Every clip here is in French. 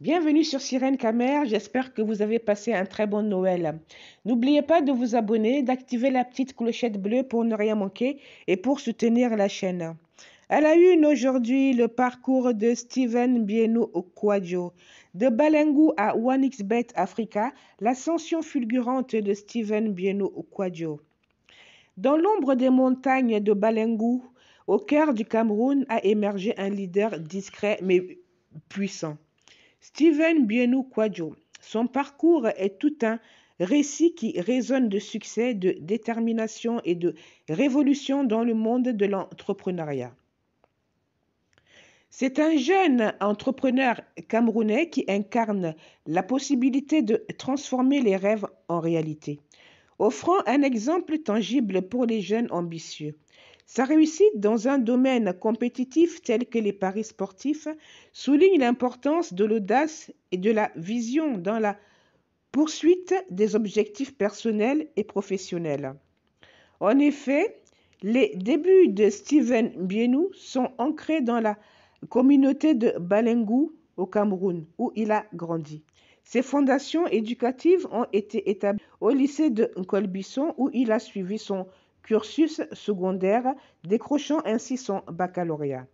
Bienvenue sur Sirène Camer, j'espère que vous avez passé un très bon Noël. N'oubliez pas de vous abonner, d'activer la petite clochette bleue pour ne rien manquer et pour soutenir la chaîne. À la une aujourd'hui, le parcours de Steven Bienu Kwadjo. De Balengu à OneXBet Africa, l'ascension fulgurante de Steven Bienu Kwadjo. Dans l'ombre des montagnes de Balengu, au cœur du Cameroun, a émergé un leader discret mais puissant. Steven Bienu Kwadjo. Son parcours est tout un récit qui résonne de succès, de détermination et de révolution dans le monde de l'entrepreneuriat. C'est un jeune entrepreneur camerounais qui incarne la possibilité de transformer les rêves en réalité, offrant un exemple tangible pour les jeunes ambitieux. Sa réussite dans un domaine compétitif tel que les paris sportifs souligne l'importance de l'audace et de la vision dans la poursuite des objectifs personnels et professionnels. En effet, les débuts de Steven Bienu sont ancrés dans la communauté de Balengu au Cameroun, où il a grandi. Ses fondations éducatives ont été établies au lycée de Nkolbisson, où il a suivi son cursus secondaire, décrochant ainsi son baccalauréat.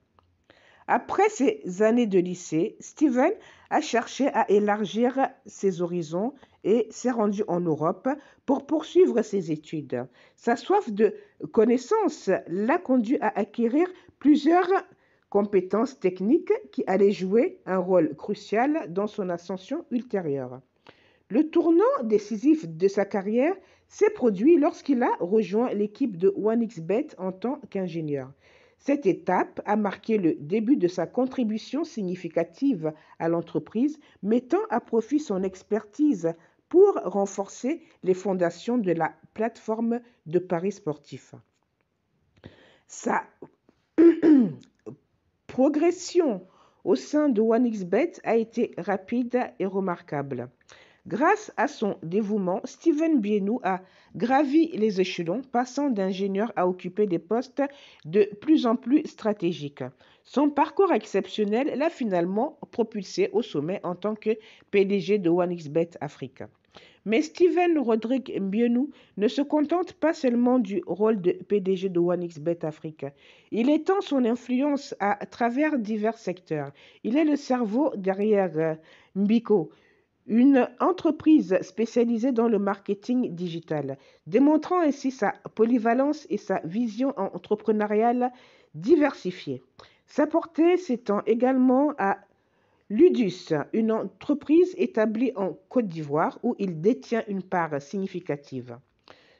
Après ces années de lycée, Steven a cherché à élargir ses horizons et s'est rendu en Europe pour poursuivre ses études. Sa soif de connaissances l'a conduit à acquérir plusieurs compétences techniques qui allaient jouer un rôle crucial dans son ascension ultérieure. Le tournant décisif de sa carrière s'est produit lorsqu'il a rejoint l'équipe de OneXBet en tant qu'ingénieur. Cette étape a marqué le début de sa contribution significative à l'entreprise, mettant à profit son expertise pour renforcer les fondations de la plateforme de paris sportifs. Sa progression au sein de OneXBet a été rapide et remarquable. Grâce à son dévouement, Steven Bienu a gravi les échelons, passant d'ingénieur à occuper des postes de plus en plus stratégiques. Son parcours exceptionnel l'a finalement propulsé au sommet en tant que PDG de OneXBet Africa. Mais Steven Rodrigue Bienu ne se contente pas seulement du rôle de PDG de OneXBet Africa. Il étend son influence à travers divers secteurs. Il est le cerveau derrière Mbiko, une entreprise spécialisée dans le marketing digital, démontrant ainsi sa polyvalence et sa vision entrepreneuriale diversifiée. Sa portée s'étend également à Ludus, une entreprise établie en Côte d'Ivoire où il détient une part significative,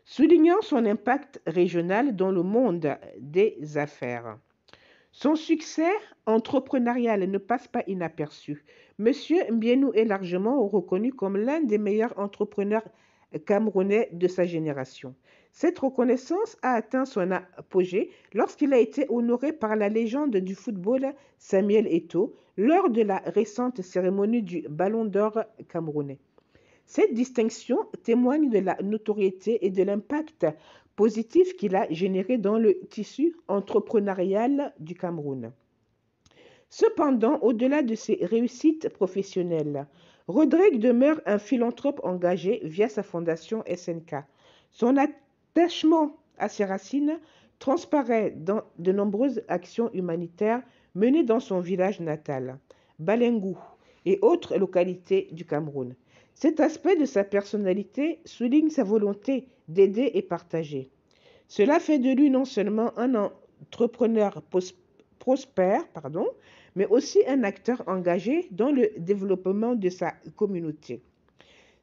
soulignant son impact régional dans le monde des affaires. Son succès entrepreneurial ne passe pas inaperçu. Monsieur Mbienu est largement reconnu comme l'un des meilleurs entrepreneurs camerounais de sa génération. Cette reconnaissance a atteint son apogée lorsqu'il a été honoré par la légende du football Samuel Eto'o lors de la récente cérémonie du Ballon d'Or camerounais. Cette distinction témoigne de la notoriété et de l'impact positif qu'il a généré dans le tissu entrepreneurial du Cameroun. Cependant, au-delà de ses réussites professionnelles, Rodrigue demeure un philanthrope engagé via sa fondation SNK. Son attachement à ses racines transparaît dans de nombreuses actions humanitaires menées dans son village natal, Balengu, et autres localités du Cameroun. Cet aspect de sa personnalité souligne sa volonté d'aider et partager. Cela fait de lui non seulement un entrepreneur prospère, mais aussi un acteur engagé dans le développement de sa communauté.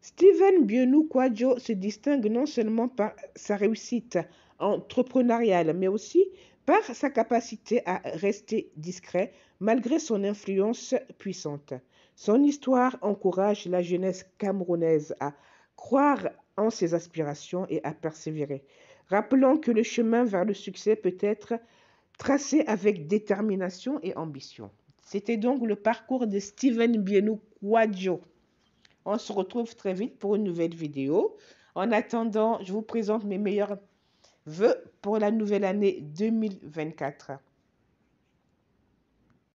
Steven Bienu Kwadjo se distingue non seulement par sa réussite entrepreneuriale, mais aussi par sa capacité à rester discret malgré son influence puissante. Son histoire encourage la jeunesse camerounaise à croire en ses aspirations et à persévérer, rappelant que le chemin vers le succès peut être tracé avec détermination et ambition. C'était donc le parcours de Steven Bienu Kwadjo. On se retrouve très vite pour une nouvelle vidéo. En attendant, je vous présente mes meilleurs vœux pour la nouvelle année 2024.